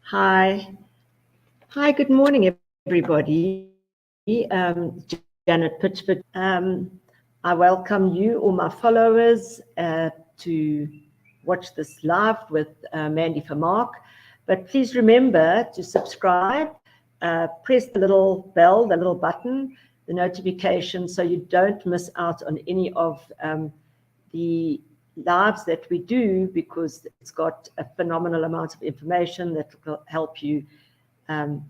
Hi. Hi, good morning, everybody. Janet Pitchford. I welcome you, all my followers, to watch this live with Mandy Vermaak. But please remember to subscribe, press the little bell, the little button, the notification, so you don't miss out on any of the lives that we do, because it's got a phenomenal amount of information that will help you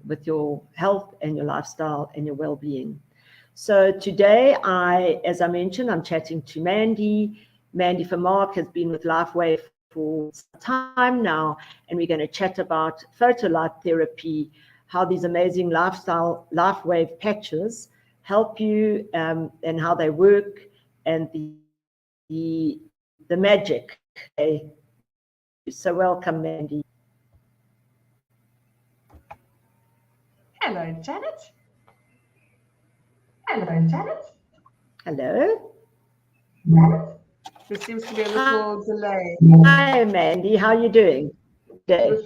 with your health and your lifestyle and your well-being. So today, as I mentioned, I'm chatting to Mandy. Mandy Vermaak has been with Lifewave for some time now, and we're going to chat about photolight therapy, how these amazing Lifewave patches help you, and how they work, and the magic. So welcome, Mandy. Hello, Janet. Hello, Janet. Hello. There seems to be a little delay. Hi, Mandy. How are you doing today?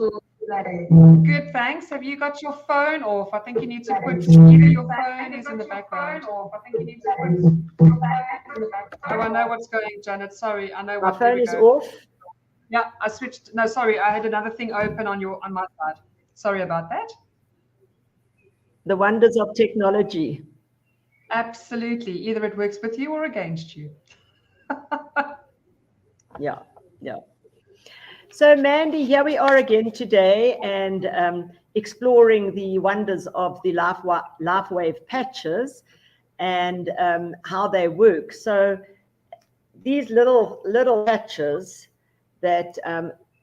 Good, thanks. Have you got your phone off? I think you need to put either your phone is in the background. Oh, I know what's going, Janet. Sorry, I know My what. phone is off. Yeah, I switched. No, sorry, I had another thing open on my side. Sorry about that. The wonders of technology. Absolutely. Either it works with you or against you. Yeah. So, Mandy, here we are again today, and exploring the wonders of the Lifewave patches and how they work. So, these little patches that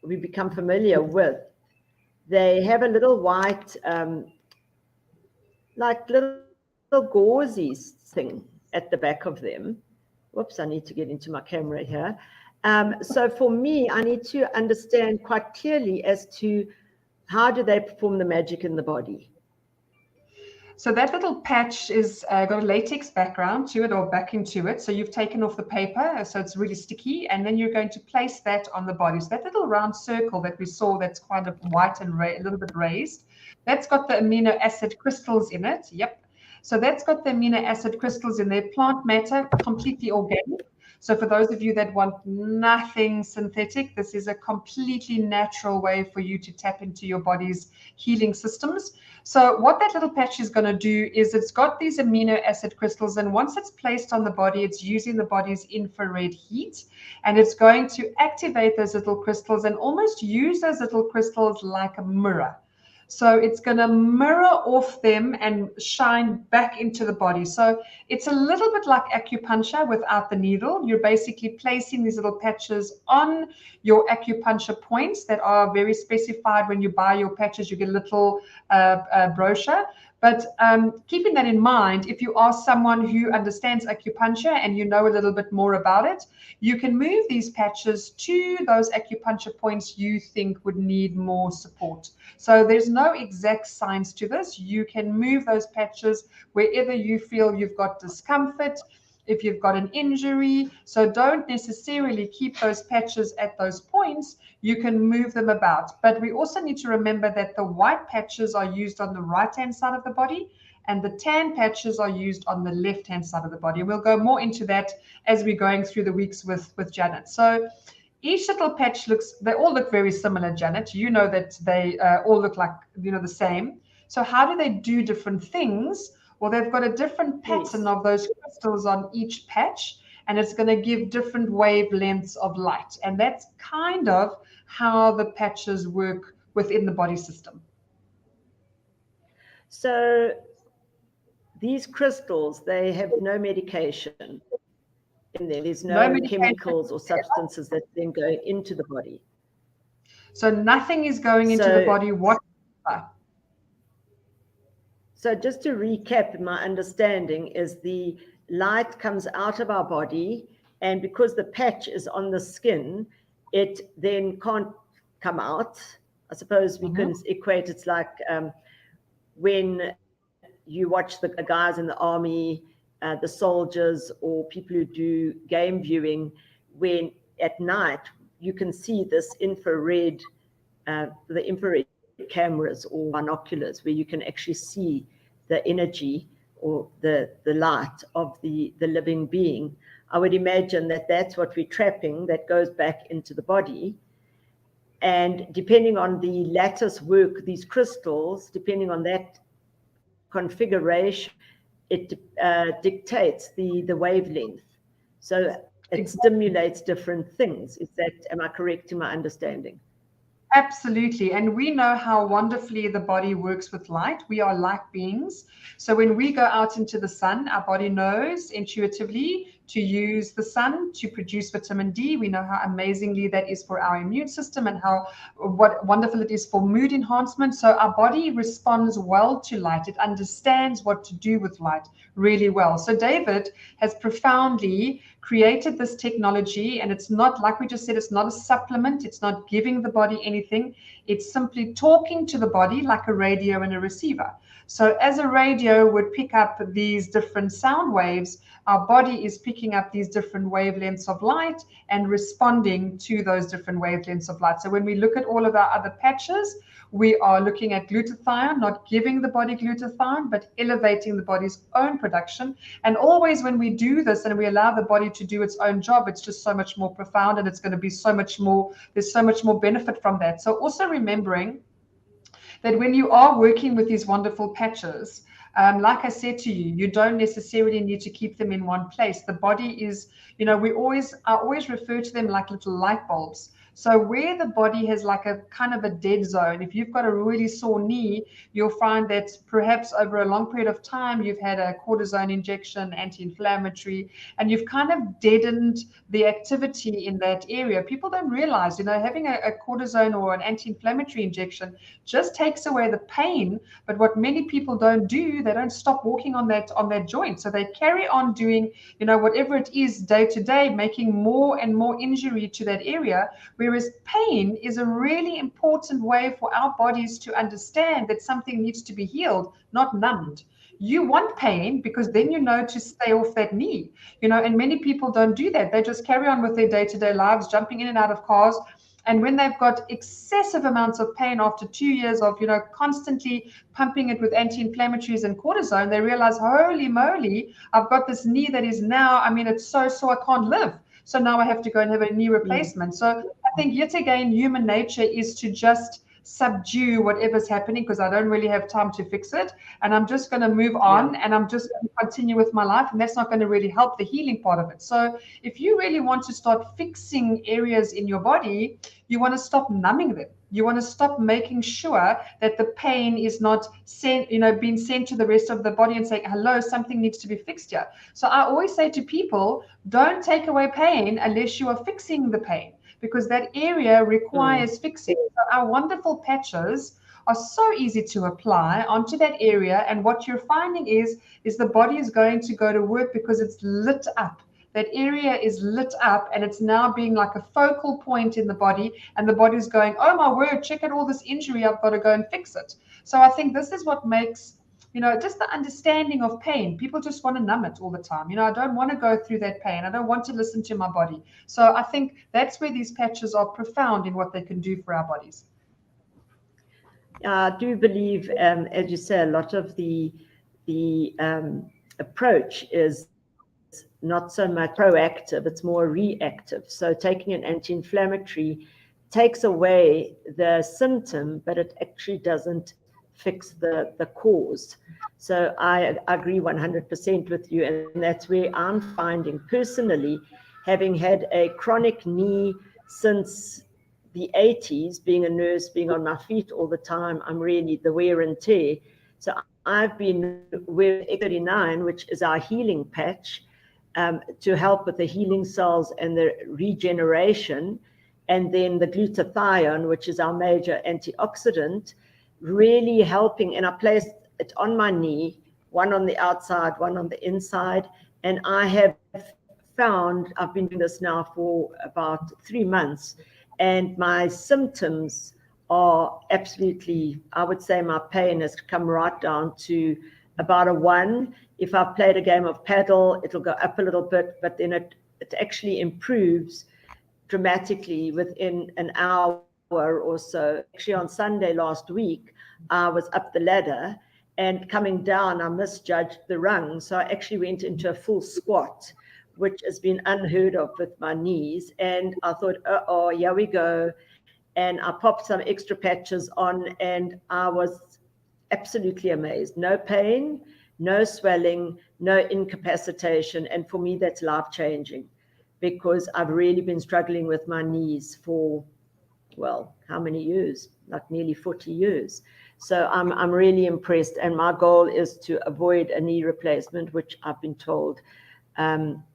we become familiar with, they have a little white, like little gauzy thing at the back of them. Whoops, I need to get into my camera here. So for me, I need to understand quite clearly as to how do they perform the magic in the body. So that little patch is got a latex background to it, or backing to it. So you've taken off the paper, so it's really sticky, and then you're going to place that on the body. So that little round circle that we saw, that's kind of white and a little bit raised, that's got the amino acid crystals in it. Yep. So that's got the amino acid crystals in there. Plant matter, completely organic. So for those of you that want nothing synthetic, this is a completely natural way for you to tap into your body's healing systems. So what that little patch is going to do is it's got these amino acid crystals, and once it's placed on the body, it's using the body's infrared heat, and it's going to activate those little crystals and almost use those little crystals like a mirror. So it's going to mirror off them and shine back into the body. So it's a little bit like acupuncture without the needle. You're basically placing these little patches on your acupuncture points that are very specified. When you buy your patches, you get a little brochure. But keeping that in mind, if you are someone who understands acupuncture and you know a little bit more about it, you can move these patches to those acupuncture points you think would need more support. So there's no exact science to this. You can move those patches wherever you feel you've got discomfort, if you've got an injury. So don't necessarily keep those patches at those points. You can move them about. But we also need to remember that the white patches are used on the right-hand side of the body, and the tan patches are used on the left-hand side of the body. And we'll go more into that as we're going through the weeks with Janet. So each little patch they all look very similar, Janet. You know that they all look like, the same. So how do they do different things? Well, they've got a different pattern of those crystals on each patch, and it's going to give different wavelengths of light. And that's kind of how the patches work within the body system. So these crystals, they have no medication in there. There's no chemicals or substances that then go into the body. So nothing is going into the body whatsoever. So just to recap, my understanding is the light comes out of our body, and because the patch is on the skin, it then can't come out. I suppose we can equate, it's like when you watch the guys in the army, the soldiers, or people who do game viewing, when at night you can see this infrared, the infrared infrared cameras or binoculars where you can actually see the energy or the light of the living being. I would imagine that that's what we're trapping, that goes back into the body. And depending on the lattice work, these crystals, depending on that configuration, it dictates the wavelength. So it stimulates different things. Am I correct in my understanding? Absolutely. And we know how wonderfully the body works with light. We are light beings. So when we go out into the sun, our body knows intuitively to use the sun to produce vitamin D. We know how amazingly that is for our immune system and what wonderful it is for mood enhancement. So our body responds well to light. It understands what to do with light really well. So David has profoundly created this technology, and it's not, like we just said, it's not a supplement. It's not giving the body anything. It's simply talking to the body like a radio and a receiver. So as a radio would pick up these different sound waves, our body is picking up these different wavelengths of light and responding to those different wavelengths of light. So when we look at all of our other patches, we are looking at glutathione, not giving the body glutathione, but elevating the body's own production. And always when we do this and we allow the body to do its own job, it's just so much more profound, and it's going to be so much more, there's so much more benefit from that. So also remembering that when you are working with these wonderful patches, like I said to you, you don't necessarily need to keep them in one place. The body is, I always refer to them like little light bulbs. So where the body has like a kind of a dead zone, if you've got a really sore knee, you'll find that perhaps over a long period of time, you've had a cortisone injection, anti-inflammatory, and you've kind of deadened the activity in that area. People don't realize, having a cortisone or an anti-inflammatory injection just takes away the pain. But what many people don't do, they don't stop walking on that joint. So they carry on doing, whatever it is day to day, making more and more injury to that area. Whereas pain is a really important way for our bodies to understand that something needs to be healed, not numbed. You want pain because then you know to stay off that knee, and many people don't do that. They just carry on with their day-to-day lives, jumping in and out of cars. And when they've got excessive amounts of pain after 2 years of, constantly pumping it with anti-inflammatories and cortisone, they realize, holy moly, I've got this knee that is now, it's so sore I can't live. So now I have to go and have a knee replacement. So I think yet again, human nature is to just subdue whatever's happening because I don't really have time to fix it. And I'm just going to move on and I'm just going to continue with my life. And that's not going to really help the healing part of it. So if you really want to start fixing areas in your body, you want to stop numbing them. You want to stop making sure that the pain is not being sent to the rest of the body and saying, hello, something needs to be fixed here. So I always say to people, don't take away pain unless you are fixing the pain, because that area requires fixing. So our wonderful patches are so easy to apply onto that area. And what you're finding is the body is going to go to work because it's lit up. That area is lit up and it's now being like a focal point in the body, and the body's going, oh my word, check out all this injury, I've got to go and fix it. So I think this is what makes, just the understanding of pain. People just want to numb it all the time. I don't want to go through that pain. I don't want to listen to my body. So I think that's where these patches are profound in what they can do for our bodies. I do believe, as you say, a lot of the approach is not so much proactive, it's more reactive. So taking an anti-inflammatory takes away the symptom, but it actually doesn't fix the cause. So I agree 100% with you, and that's where I'm finding personally, having had a chronic knee since the 80s, being a nurse, being on my feet all the time, I'm really the wear and tear. So I've been with X39, which is our healing patch, to help with the healing cells and the regeneration, and then the glutathione, which is our major antioxidant, really helping. And I placed it on my knee, one on the outside, one on the inside, and I have found, I've been doing this now for about 3 months, and my symptoms are absolutely, I would say my pain has come right down to about a 1. If I've played a game of paddle, it'll go up a little bit, but then it actually improves dramatically within an hour or so. Actually, on Sunday last week, I was up the ladder, and coming down, I misjudged the rung. So I actually went into a full squat, which has been unheard of with my knees. And I thought, oh, here we go. And I popped some extra patches on, and I was absolutely amazed. No pain, no swelling, no incapacitation. And for me, that's life-changing, because I've really been struggling with my knees for, well, how many years? Like nearly 40 years. So I'm really impressed. And my goal is to avoid a knee replacement, which I've been told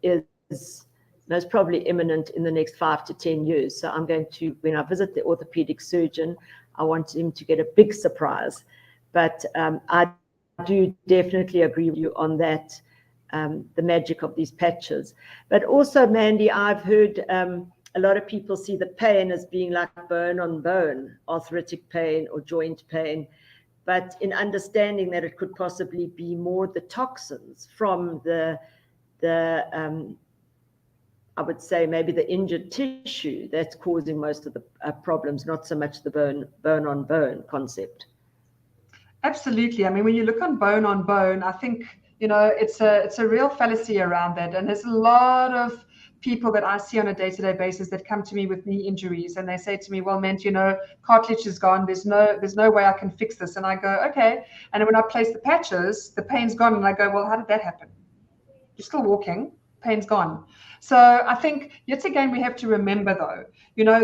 is most probably imminent in the next 5 to 10 years. So I'm going to, when I visit the orthopedic surgeon, I want him to get a big surprise. But I do definitely agree with you on that, the magic of these patches. But also, Mandy, I've heard a lot of people see the pain as being like bone on bone, arthritic pain or joint pain. But in understanding that it could possibly be more the toxins from the I would say maybe the injured tissue that's causing most of the problems, not so much the bone on bone concept. Absolutely. I mean, when you look on bone, I think, it's a real fallacy around that. And there's a lot of people that I see on a day-to-day basis that come to me with knee injuries, and they say to me, well, Mandy, cartilage is gone. There's no way I can fix this. And I go, okay. And when I place the patches, the pain's gone. And I go, well, how did that happen? You're still walking, pain's gone. So I think, yet again, we have to remember, though,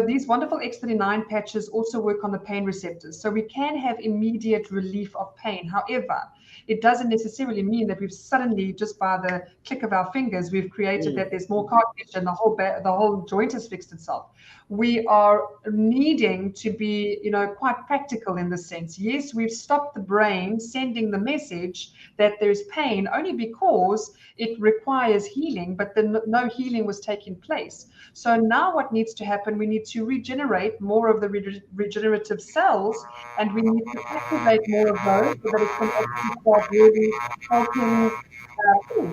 these wonderful X39 patches also work on the pain receptors. So we can have immediate relief of pain. However, it doesn't necessarily mean that we've suddenly, just by the click of our fingers, we've created that there's more cartilage and the whole joint has fixed itself. We are needing to be, quite practical in the sense. Yes, we've stopped the brain sending the message that there's pain only because it requires healing, but then no healing was taking place. So now what needs to happen, we need to regenerate more of the regenerative cells, and we need to activate more of those so that it can actually start really helping.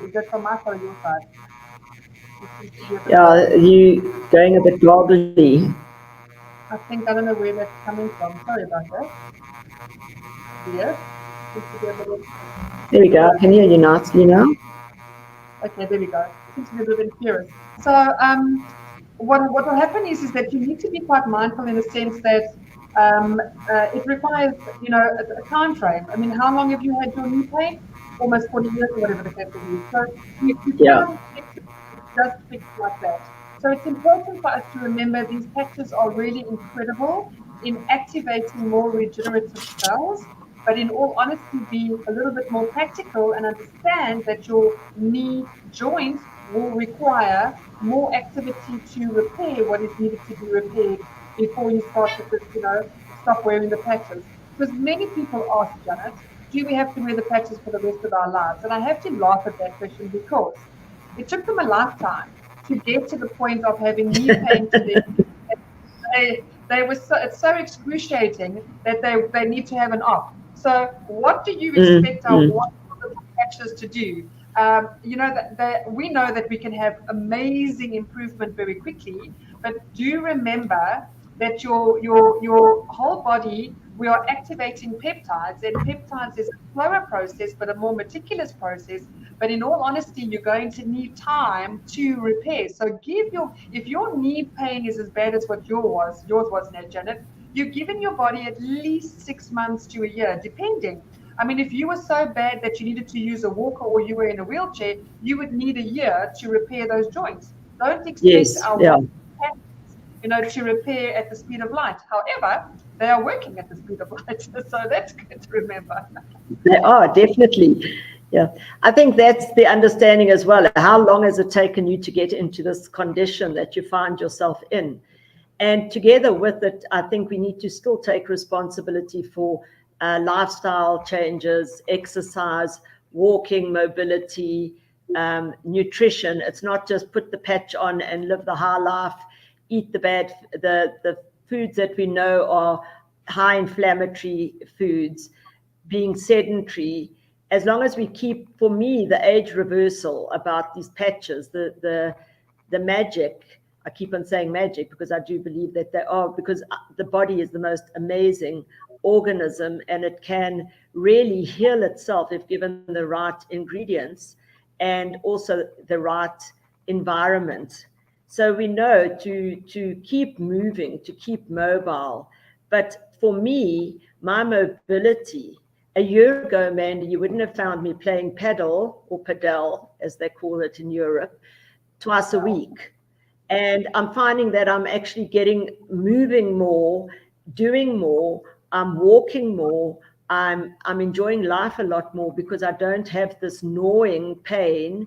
Is that from my side or your side? Yeah, you going a bit wobbly. I think, I don't know where that's coming from. Sorry about that. Yes. There we go. I can hear you nicely now. Okay, there we go. Seems to be a little bit curious. So what will happen is that you need to be quite mindful in the sense that it requires, a time frame. I mean, how long have you had your knee pain? Almost 40 years or whatever the case may be. So you can't fix it just fix like that. So it's important for us to remember these patches are really incredible in activating more regenerative cells, but in all honesty, be a little bit more practical and understand that your knee joint will require more activity to repair what is needed to be repaired before you start to just, stop wearing the patches. Because many people ask, Janet, do we have to wear the patches for the rest of our lives? And I have to laugh at that question because it took them a lifetime to get to the point of having knee pain to it's so excruciating that they need to have an op. So what do you expect our wonderful patches to do? We know that we can have amazing improvement very quickly, but do remember that your whole body, we are activating peptides, and peptides is a slower process, but a more meticulous process. But in all honesty, you're going to need time to repair. So if your knee pain is as bad as what yours was, Janet, you're giving your body at least 6 months to a year, depending. I mean, if you were so bad that you needed to use a walker or you were in a wheelchair, you would need a year to repair those joints. Don't expect to repair at the speed of light. However, they are working at the speed of light, so that's good to remember. They are, definitely. Yeah, I think that's the understanding as well. How long has it taken you to get into this condition that you find yourself in? And together with it, I think we need to still take responsibility for lifestyle changes, exercise, walking, mobility, nutrition. It's not just put the patch on and live the high life, eat the foods that we know are high inflammatory foods, being sedentary. As long as we keep, for me, the age reversal about these patches, the magic, I keep on saying magic because I do believe that they are, because the body is the most amazing organism, and it can really heal itself if given the right ingredients and also the right environment. So we know to keep moving, to keep mobile. But for me, my mobility, a year ago, Mandy, you wouldn't have found me playing paddle or padel, as they call it in Europe, twice a week. And I'm finding that I'm actually moving more, doing more, I'm walking more, I'm enjoying life a lot more because I don't have this gnawing pain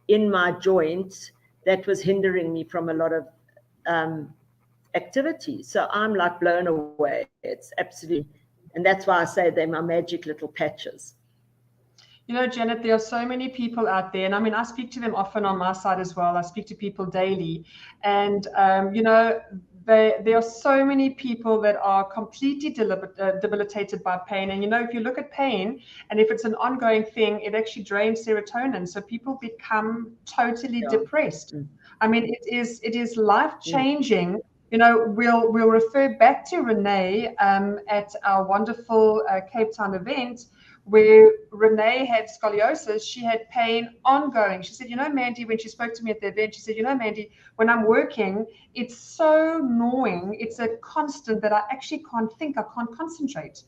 in my joints that was hindering me from a lot of activity. So I'm like blown away. It's absolutely, and that's why I say they're my magic little patches. You know, Janet, there are so many people out there, and I mean, I speak to them often on my side as well. I speak to people daily, and you know, there are so many people that are completely debilitated by pain. And you know, if you look at pain, and if it's an ongoing thing, it actually drains serotonin, so people become totally depressed. I mean, it is life changing. You know, we'll refer back to Renee at our wonderful Cape Town event, where Renee had scoliosis. She had pain ongoing. She said, you know, Mandy, when she spoke to me at the event, she said, you know, Mandy, when I'm working, it's so gnawing. It's a constant that I actually can't think. I can't concentrate.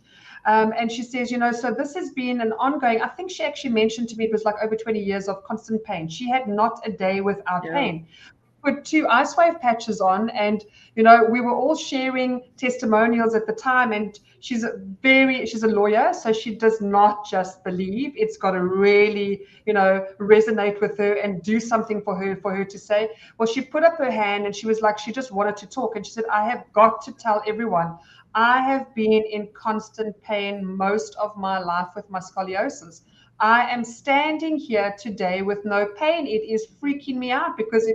And she says, you know, so this has been an ongoing, I think she actually mentioned to me it was like over 20 years of constant pain. She had not a day without pain. Put 2 Icewave patches on, and you know, we were all sharing testimonials at the time, and she's a lawyer, so she does not just believe. It's got to really, you know, resonate with her and do something for her to say. Well, she put up her hand and she was like, she just wanted to talk, and she said, I have got to tell everyone, I have been in constant pain most of my life with my scoliosis. I am standing here today with no pain. It is freaking me out because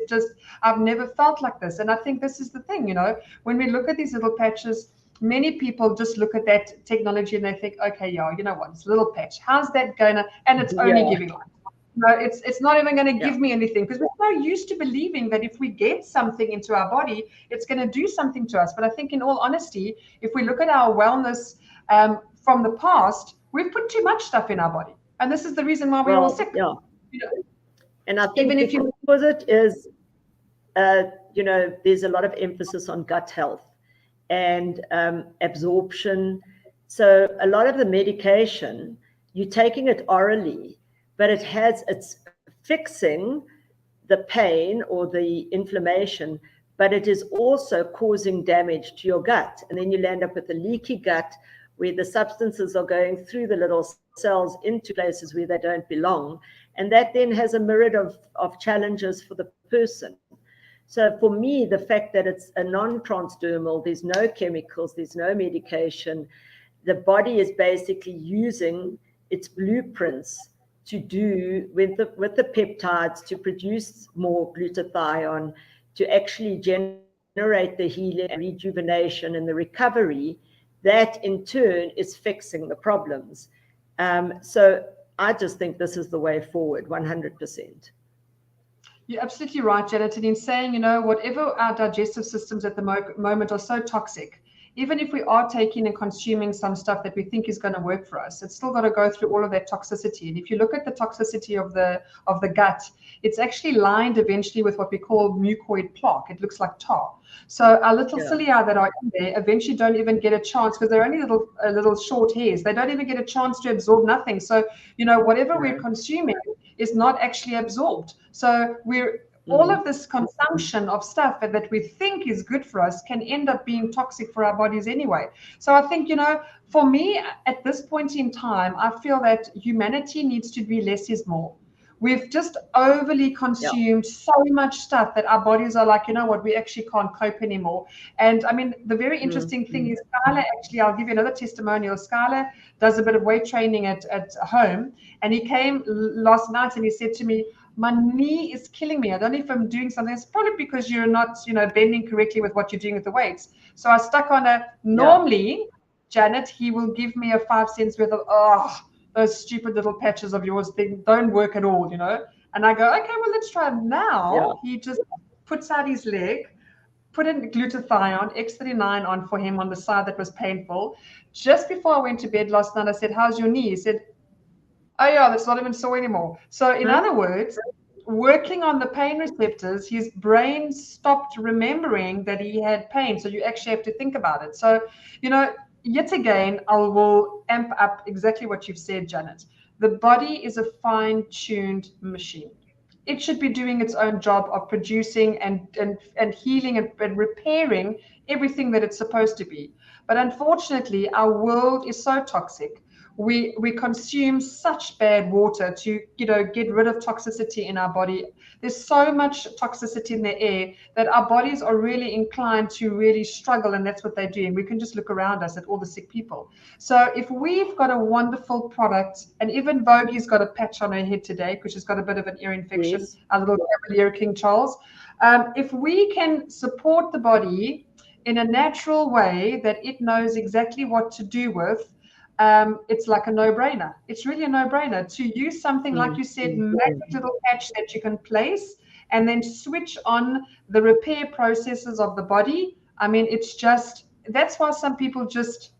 I've never felt like this. And I think this is the thing, you know, when we look at these little patches, many people just look at that technology and they think, okay, yeah, you know what, it's a little patch. How's that going to, and it's only giving life. No, it's not even going to give me anything, because we're so used to believing that if we get something into our body, it's going to do something to us. But I think in all honesty, if we look at our wellness from the past, we've put too much stuff in our body. And this is the reason why we're all sick. Yeah. You know, and I think because it is, you know, there's a lot of emphasis on gut health and absorption. So a lot of the medication, you're taking it orally, but it's fixing the pain or the inflammation, but it is also causing damage to your gut. And then you land up with a leaky gut where the substances are going through the little cells into places where they don't belong. And that then has a myriad of challenges for the person. So for me, the fact that it's a non-transdermal, there's no chemicals, there's no medication, the body is basically using its blueprints to do with the peptides to produce more glutathione, to actually generate the healing and rejuvenation and the recovery, that in turn is fixing the problems. So I just think this is the way forward, 100%. You're absolutely right, Janet. And in saying, you know, whatever our digestive systems at the moment are so toxic, even if we are taking and consuming some stuff that we think is going to work for us, it's still got to go through all of that toxicity. And if you look at the toxicity of the gut, it's actually lined eventually with what we call mucoid plaque. It looks like tar. So our little cilia that are in there eventually don't even get a chance, because they're only little short hairs. They don't even get a chance to absorb nothing. So, you know, whatever we're consuming is not actually absorbed. So all of this consumption of stuff that we think is good for us can end up being toxic for our bodies anyway. So I think, you know, for me at this point in time, I feel that humanity needs to be less is more. We've just overly consumed so much stuff that our bodies are like, you know what, we actually can't cope anymore. And I mean, the very interesting thing is, Skylar, actually, I'll give you another testimonial. Skylar does a bit of weight training at home, and he came last night and he said to me, my knee is killing me. I don't know if I'm doing something. It's probably because you're not, you know, bending correctly with what you're doing with the weights. So I stuck on normally, Janet, he will give me a 5 cents worth of, those stupid little patches of yours, they don't work at all, you know. And I go, okay, well, let's try it now. He just puts out his leg, put in glutathione, X39 on for him on the side that was painful. Just before I went to bed last night, I said, "How's your knee?" He said, "Oh yeah, that's not even sore anymore." So in other words, working on the pain receptors, his brain stopped remembering that he had pain. So you actually have to think about it. So, yet again, I will amp up exactly what you've said, Janet. The body is a fine-tuned machine. It should be doing its own job of producing and healing and repairing everything that it's supposed to be. But unfortunately, our world is so toxic. We consume such bad water to get rid of toxicity in our body. There's so much toxicity in the air that our bodies are really inclined to really struggle, and that's what they're doing. We can just look around us at all the sick people. So if we've got a wonderful product, and even Vogie's got a patch on her head today because she's got a bit of an ear infection, Yes. our little Cavalier King Charles. If we can support the body in a natural way that it knows exactly what to do with, it's like a no-brainer. It's really a no-brainer to use something like you said, magic little patch that you can place and then switch on the repair processes of the body. I mean, that's why some people just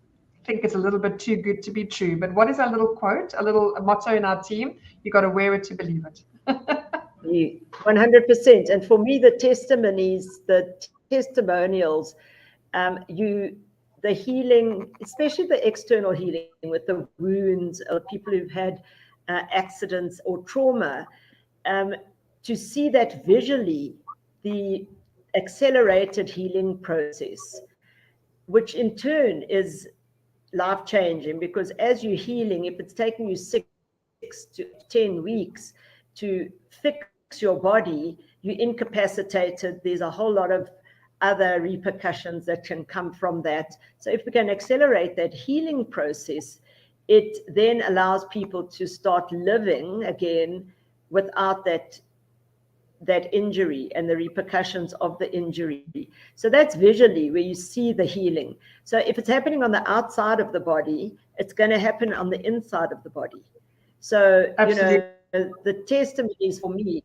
think it's a little bit too good to be true. But what is our little quote, a little motto in our team? You got to wear it to believe it. 100%. And for me, the testimonials, the healing, especially the external healing with the wounds of people who've had accidents or trauma, to see that visually, the accelerated healing process, which in turn is life-changing, because as you're healing, if it's taking you 6 to 10 weeks to fix your body, you're incapacitated. There's a whole lot of other repercussions that can come from that. So if we can accelerate that healing process, it then allows people to start living again without that injury and the repercussions of the injury. So that's visually where you see the healing. So if it's happening on the outside of the body, it's going to happen on the inside of the body. So, Absolutely. The testimonies for me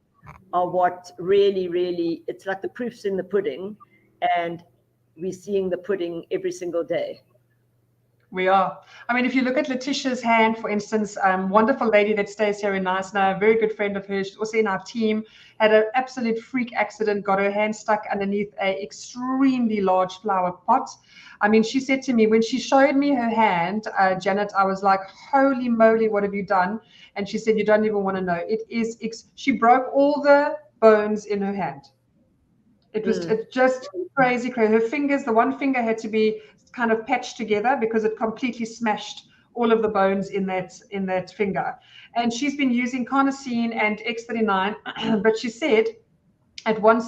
are what really, it's like the proof's in the pudding, and we're seeing the pudding every single day. We are. I mean, if you look at Letitia's hand, for instance, wonderful lady that stays here in Knysna, a very good friend of hers, also in our team, had an absolute freak accident, got her hand stuck underneath a extremely large flower pot. I mean, she said to me, when she showed me her hand, Janet, I was like, holy moly, what have you done? And she said, you don't even want to know. She broke all the bones in her hand. It was just crazy. Her fingers, the one finger had to be kind of patched together because it completely smashed all of the bones in that finger. And she's been using carnosine and X39, but she said at one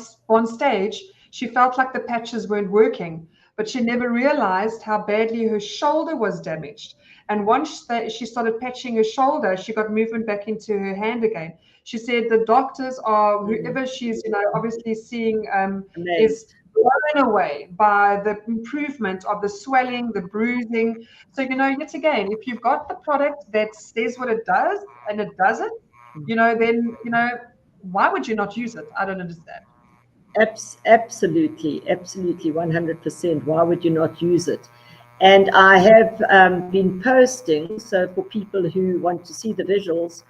stage she felt like the patches weren't working, but she never realized how badly her shoulder was damaged. And once she started patching her shoulder, she got movement back into her hand again. She said the doctors are, whoever she's, obviously seeing, is blown away by the improvement of the swelling, the bruising. So, yet again, if you've got the product that says what it does and it does it, then, why would you not use it? I don't understand. Absolutely, 100%. Why would you not use it? And I have been posting, so for people who want to see the visuals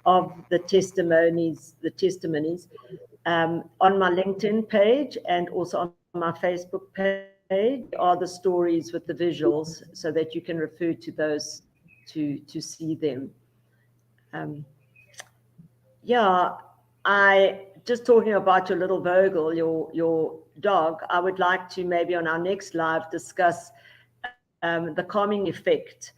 of the testimonies on my LinkedIn page and also on my Facebook page are the stories with the visuals, so that you can refer to those to see them. I just talking about your little Vogel, your dog. I would like to maybe on our next live discuss the calming effect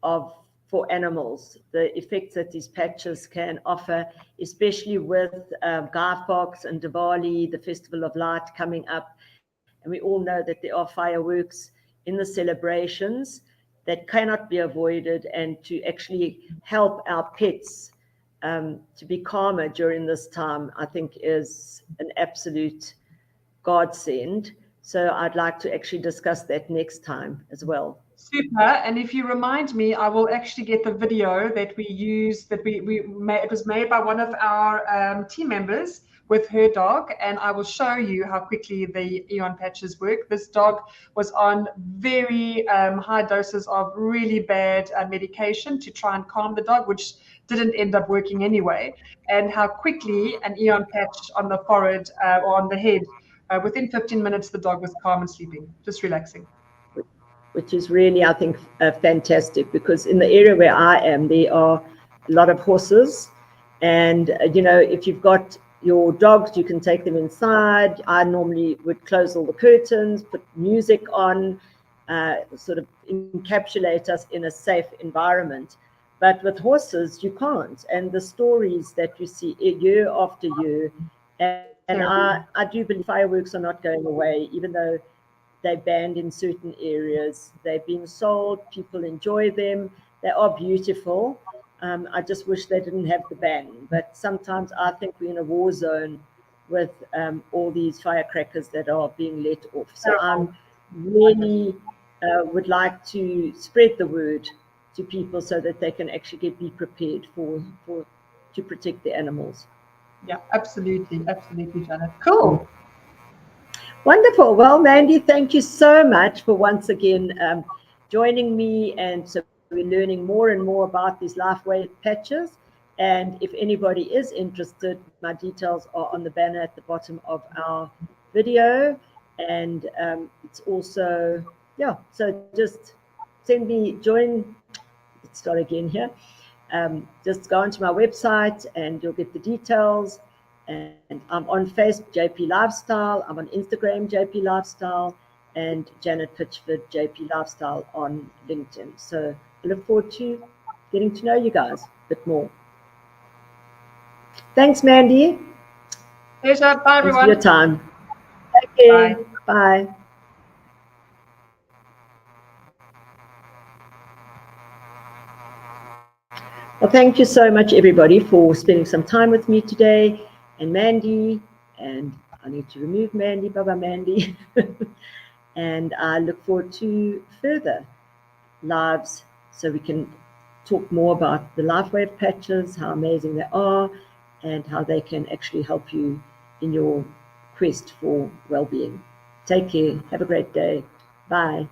for animals, the effects that these patches can offer, especially with Guy Fawkes and Diwali, the Festival of Light coming up. And we all know that there are fireworks in the celebrations that cannot be avoided, and to actually help our pets to be calmer during this time, I think is an absolute godsend. So I'd like to actually discuss that next time as well. Super. And if you remind me, I will actually get the video that we used, that we made. It was made by one of our team members with her dog, and I will show you how quickly the Eon patches work. This dog was on very high doses of really bad medication to try and calm the dog, which didn't end up working anyway, and how quickly an Eon patch on the forehead or on the head, within 15 minutes, the dog was calm and sleeping, just relaxing. Which is really, I think, fantastic, because in the area where I am, there are a lot of horses. And, if you've got your dogs, you can take them inside. I normally would close all the curtains, put music on, sort of encapsulate us in a safe environment. But with horses, you can't. And the stories that you see year after year, and I do believe fireworks are not going away, even though they're banned in certain areas. They're being sold. People enjoy them. They are beautiful. I just wish they didn't have the ban. But sometimes I think we're in a war zone with all these firecrackers that are being let off. So I'm really would like to spread the word to people so that they can actually be prepared to protect the animals. Yeah, absolutely, Janet. Cool. Wonderful. Well, Mandy, thank you so much for once again joining me. And so we're learning more and more about these Lifewave patches. And if anybody is interested, my details are on the banner at the bottom of our video. And it's also, so just let's start again here. Just go onto my website and you'll get the details. And I'm on Facebook, JP Lifestyle. I'm on Instagram, JP Lifestyle, and Janet Pitchford, JP Lifestyle on LinkedIn. So I look forward to getting to know you guys a bit more. Thanks, Mandy. Pleasure. Bye, everyone. Thanks for your time. Take care. Bye. Bye. Well, thank you so much, everybody, for spending some time with me today. And Mandy, and I need to remove Mandy, Baba Mandy. And I look forward to further lives so we can talk more about the Lifewave patches, how amazing they are, and how they can actually help you in your quest for well-being. Take care. Have a great day. Bye.